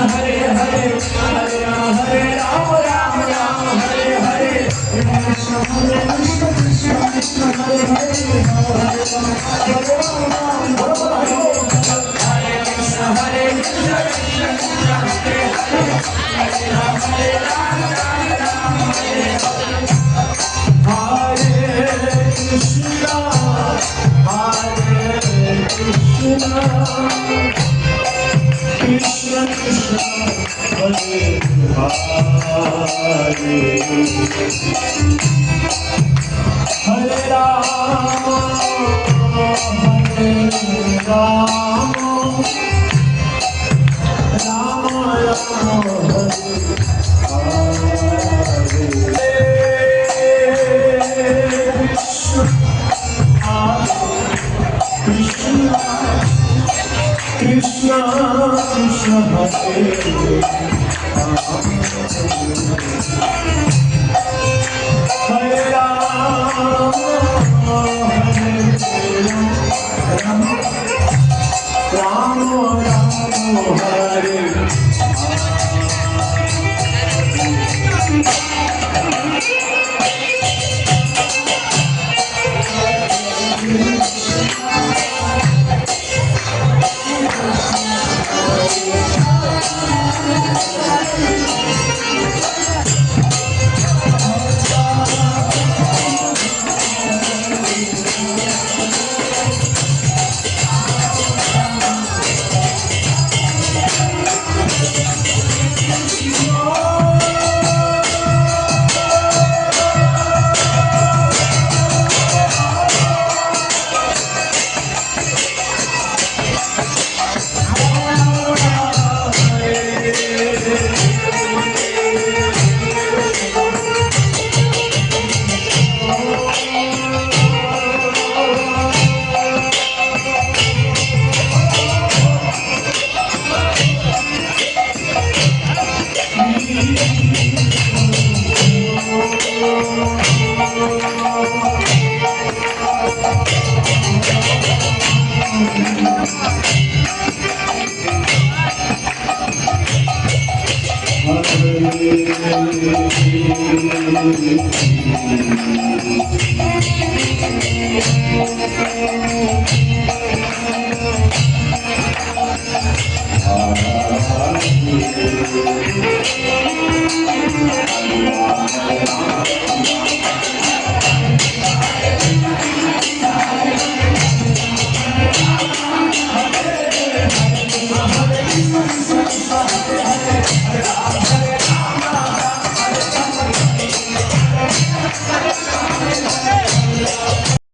Hare Hare, Hare Rama, Rama Rama, Hare Hare, Hare Krishna, Krishna Krishna, Hare Hare, Hare Rama, Rama Rama, Hare Krishna, Krishna Krishna, Hare Hare, Hare Rama, Rama Rama, Hare Krishna, Krishna Krishna, Hare Hare, Hare Rama, Rama Rama, Krishna Krishna, Hare Hare Rama, Rama Rama, Hare